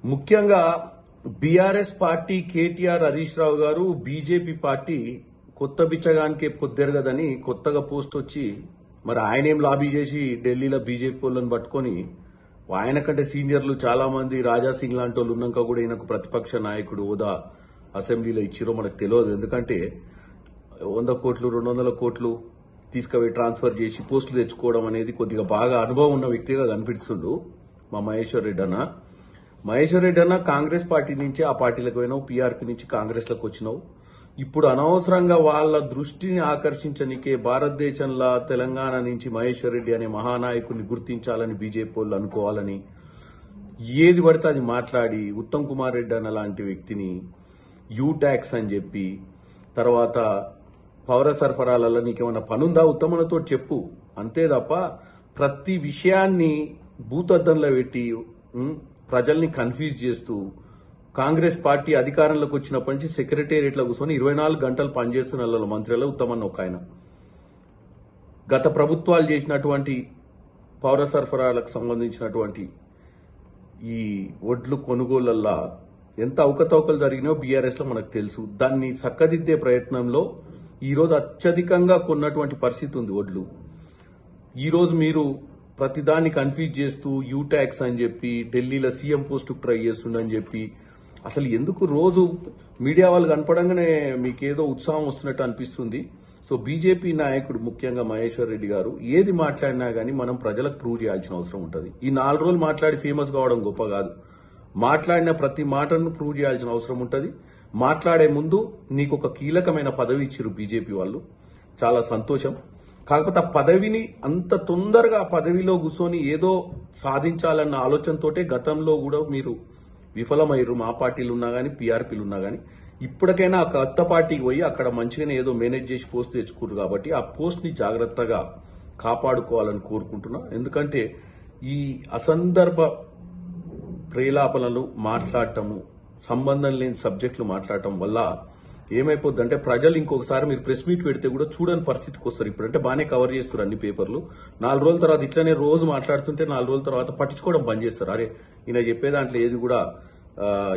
ముఖ్యంగా BRS party KTR Harish Rao గారు BJP party కొత్త బిచ్చగానికే పొద్దెరగదని కొత్తగా పోస్ట్ వచ్చి మరి ఆయనేం లాబీ చేసి ఢిల్లీలో బీజేపీ వాళ్ళని పట్టుకొని ఆయన కంటే సీనియర్లు చాలా మంది రాజా సింగ్ లాంటి వాళ్ళు ఉన్నాక కూడా ఈయనకు ప్రతిపక్ష నాయకుడు హోదా అసెంబ్లీలో ఇచ్చిరో మనకు తెలియదు. ఎందుకంటే 100 కోట్లు 200 కోట్లు తీసుకుపోయి ట్రాన్స్ఫర్ చేసి పోస్టులు తెచ్చుకోవడం అనేది కొద్దిగా బాగా అనుభవం ఉన్న వ్యక్తిగా కనిపిస్తుండు మా మహేశ్వర్ రెడ్డి అన్న. మహేశ్వర్ రెడ్డి అన్న కాంగ్రెస్ పార్టీ నుంచి ఆ పార్టీలకు పోయినావు, పీఆర్పీ నుంచి కాంగ్రెస్లకు వచ్చినావు. ఇప్పుడు అనవసరంగా వాళ్ళ దృష్టిని ఆకర్షించనికే భారతదేశంలో తెలంగాణ నుంచి మహేశ్వర్ రెడ్డి అనే మహానాయకుడిని గుర్తించాలని బీజేపీ వాళ్ళు అనుకోవాలని ఏది పడితే అది మాట్లాడి ఉత్తమ్ కుమార్ రెడ్డి అన్న లాంటి వ్యక్తిని యూ ట్యాక్స్ అని చెప్పి తర్వాత పౌర సరఫరాలలో నీకేమన్నా పనుందా ఉత్తమనతో చెప్పు అంతే తప్ప ప్రతి విషయాన్ని భూతద్దంలో పెట్టి ప్రజల్ని కన్ఫ్యూజ్ చేస్తూ కాంగ్రెస్ పార్టీ అధికారంలోకి వచ్చినప్పటి నుంచి సెక్రటేరియట్లో కూర్చొని 24 గంటలు పనిచేస్తున్న మంత్రులలో ఉత్తమన్న ఒక ఆయన. గత ప్రభుత్వాలు చేసినటువంటి పౌర సరఫరాలకు సంబంధించినటువంటి ఈ ఒడ్లు కొనుగోళ్లల్లో ఎంత అవకతవకలు జరిగినాయో బీఆర్ఎస్ లో మనకు తెలుసు. దాన్ని చక్కదిద్దే ప్రయత్నంలో ఈరోజు అత్యధికంగా కొన్నటువంటి పరిస్థితి ఉంది ఒడ్లు. ఈరోజు మీరు ప్రతిదాన్ని కన్ఫ్యూజ్ చేస్తూ యూ ట్యాక్స్ అని చెప్పి ఢిల్లీలో సీఎం పోస్టుకు ట్రై చేస్తుండని చెప్పి అసలు ఎందుకు రోజు మీడియా వాళ్ళు కనపడంగానే మీకేదో ఉత్సాహం వస్తున్నట్టు అనిపిస్తుంది. సో బీజేపీ నాయకుడు ముఖ్యంగా మహేశ్వర్ రెడ్డి గారు ఏది మాట్లాడినా గానీ మనం ప్రజలకు ప్రూవ్ చేయాల్సిన అవసరం ఉంటుంది. ఈ 4 రోజులు మాట్లాడి ఫేమస్ కావడం గొప్ప కాదు. మాట్లాడిన ప్రతి మాటను ప్రూవ్ చేయాల్సిన అవసరం ఉంటుంది. మాట్లాడే ముందు నీకు ఒక కీలకమైన పదవి ఇచ్చిరు బీజేపీ వాళ్ళు, చాలా సంతోషం. కాకపోతే ఆ పదవిని అంత తొందరగా ఆ పదవిలో కూర్చొని ఏదో సాధించాలన్న ఆలోచనతోటే గతంలో కూడా మీరు విఫలమయ్యారు. మా పార్టీలు ఉన్నా గానీ పీఆర్పీలు ఉన్నా గానీ ఇప్పటికైనా ఆ కొత్త పార్టీకి పోయి అక్కడ మంచిగానే ఏదో మేనేజ్ చేసి పోస్ట్ తెచ్చుకోరు కాబట్టి ఆ పోస్ట్ ని జాగ్రత్తగా కాపాడుకోవాలని కోరుకుంటున్నా. ఎందుకంటే ఈ అసందర్భ ప్రేలాపనలు మాట్లాడటము, సంబంధం లేని సబ్జెక్టులు మాట్లాడటం వల్ల ఏమైపోద్దంటే ప్రజలు ఇంకొకసారి మీరు ప్రెస్ మీట్ పెడితే కూడా చూడని పరిస్థితికి వస్తారు. ఇప్పుడంటే బాగానే కవర్ చేస్తారు అన్ని పేపర్లు. 4 రోజుల తర్వాత ఇట్లనే రోజు మాట్లాడుతుంటే 4 రోజుల తర్వాత పట్టించుకోవడం బంద్ చేస్తారు. అరే ఈయన చెప్పే దాంట్లో ఏది కూడా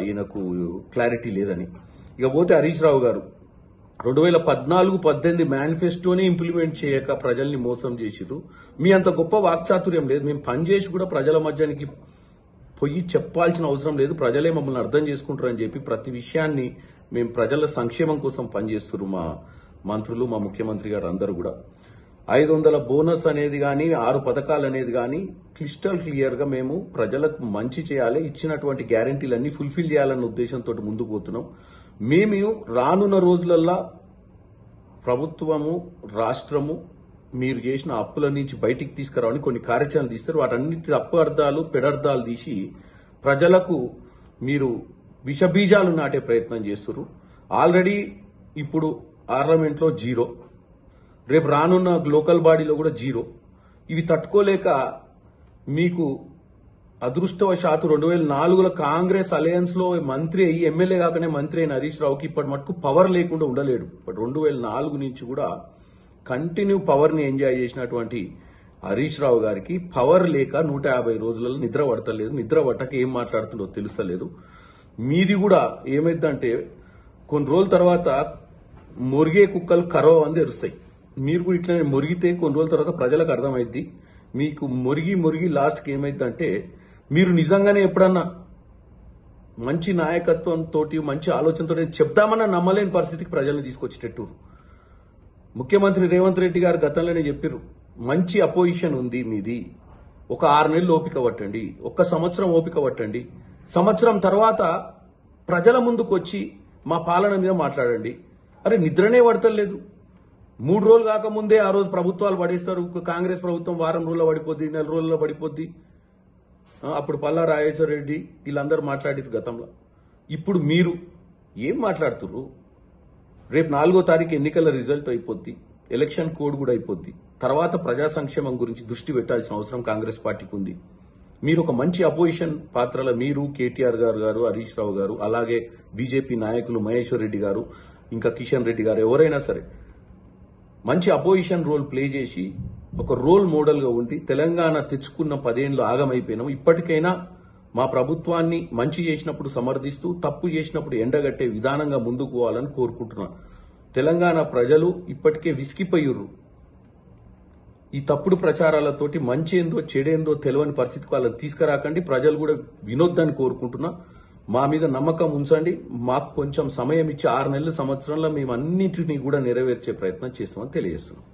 ఈయనకు క్లారిటీ లేదని. ఇక పోతే హరీష్ రావు గారు 2014-18 మేనిఫెస్టోని ఇంప్లిమెంట్ చేయక ప్రజల్ని మోసం చేసిరు. మీ అంత గొప్ప వాక్చాతుర్యం లేదు. మేము పనిచేసి కూడా ప్రజల మధ్యానికి పోయి చెప్పాల్సిన అవసరం లేదు, ప్రజలే మమ్మల్ని అర్థం చేసుకుంటారని చెప్పి ప్రతి విషయాన్ని మేము ప్రజల సంక్షేమం కోసం పనిచేస్తున్నారు మా మంత్రులు, మా ముఖ్యమంత్రి గారు అందరూ కూడా. 500 బోనస్ అనేది కానీ 6 పథకాలు అనేది కానీ క్లిస్టల్ క్లియర్ గా మేము ప్రజలకు మంచి చేయాలి, ఇచ్చినటువంటి గ్యారంటీలన్నీ ఫుల్ఫిల్ చేయాలన్న ఉద్దేశంతో ముందుకు పోతున్నాం. మేము రానున్న రోజులల్లా ప్రభుత్వము రాష్ట్రము మీరు చేసిన అప్పుల నుంచి బయటికి తీసుకురావని కొన్ని కార్యాచరణ తీస్తారు. వాటన్నిటి తప్పు అర్థాలు పెడర్థాలు తీసి ప్రజలకు మీరు విషబీజాలు నాటే ప్రయత్నం చేస్తున్నారు. ఆల్రెడీ ఇప్పుడు పార్లమెంట్లో 0, రేపు రానున్న లోకల్ బాడీలో కూడా 0. ఇవి తట్టుకోలేక మీకు అదృష్టవశాత్తు 2004లో కాంగ్రెస్ అలయన్స్ లో మంత్రి అయ్యి ఎమ్మెల్యే కాకనే మంత్రి అయిన హరీష్ రావుకి ఇప్పటి మటుకు పవర్ లేకుండా ఉండలేడు. బట్ 2004 నుంచి కూడా కంటిన్యూ పవర్ ని ఎంజాయ్ చేసినటువంటి హరీష్ రావు గారికి పవర్ లేక 150 రోజులలో నిద్ర పడతలేదు. నిద్ర పట్టక ఏం మాట్లాడుతుందో తెలుస్తలేదు. మీది కూడా ఏమైందంటే కొన్ని రోజుల తర్వాత మురిగే కుక్కలు కరవ అని తెరుస్తాయి. మీరు కూడా ఇట్లా మురిగితే కొన్ని రోజుల తర్వాత ప్రజలకు అర్థమైద్ది. మీకు మురిగి లాస్ట్కి ఏమైందంటే మీరు నిజంగానే ఎప్పుడన్నా మంచి నాయకత్వంతో మంచి ఆలోచనతో చెప్దామన్నా నమ్మలేని పరిస్థితికి ప్రజల్ని తీసుకొచ్చేటట్టు. ముఖ్యమంత్రి రేవంత్ రెడ్డి గారు గతంలోనే చెప్పారు, మంచి అపోజిషన్ ఉంది మీది, ఒక 6 నెలలు ఓపిక పట్టండి, 1 సంవత్సరం ఓపిక పట్టండి, సంవత్సరం తర్వాత ప్రజల ముందుకు వచ్చి మా పాలన మీద మాట్లాడండి. అరే నిద్రనే పడతలేదు. 3 రోజులు కాకముందే ఆ రోజు ప్రభుత్వాలు పడేస్తారు. కాంగ్రెస్ ప్రభుత్వం వారం రోజుల్లో పడిపోద్ది, 4 రోజుల్లో పడిపోద్ది. అప్పుడు పల్లా రాజేశ్వర రెడ్డి వీళ్ళందరూ మాట్లాడారు గతంలో. ఇప్పుడు మీరు ఏం మాట్లాడుతున్నారు? రేపు 4వ తారీఖు ఎన్నికల రిజల్ట్ అయిపోద్ది, ఎలక్షన్ కోడ్ కూడా అయిపోద్ది. తర్వాత ప్రజా సంక్షేమం గురించి దృష్టి పెట్టాల్సిన అవసరం కాంగ్రెస్ పార్టీకి ఉంది. మీరు ఒక మంచి అపోజిషన్ పాత్రలో మీరు కేటీఆర్ గారు హరీష్ రావు గారు అలాగే బీజేపీ నాయకులు మహేశ్వర్ రెడ్డి గారు ఇంకా కిషన్ రెడ్డి గారు ఎవరైనా సరే మంచి అపోజిషన్ రోల్ ప్లే చేసి ఒక రోల్ మోడల్ గా ఉండి తెలంగాణ తెచ్చుకున్న 10 ఏళ్లు ఆగమైపోయినాం. ఇప్పటికైనా మా ప్రభుత్వాన్ని మంచి చేసినప్పుడు సమర్థిస్తూ తప్పు చేసినప్పుడు ఎండగట్టే విధానంగా ముందుకు పోవాలని కోరుకుంటున్నా. తెలంగాణ ప్రజలు ఇప్పటికే విసిగిపోయిర్రు. ఈ తప్పుడు ప్రచారాలతోటి మంచి ఏందో చెడేందో తెలియని పరిస్థితికి వాళ్ళని తీసుకురాకండి. ప్రజలు కూడా వినొద్దని కోరుకుంటున్నా. మా మీద నమ్మకం ఉంచండి. మాకు కొంచెం సమయం ఇచ్చి 6 నెలల సంవత్సరంలో మేము అన్నింటినీ కూడా నెరవేర్చే ప్రయత్నం చేస్తామని తెలియజేస్తున్నాం.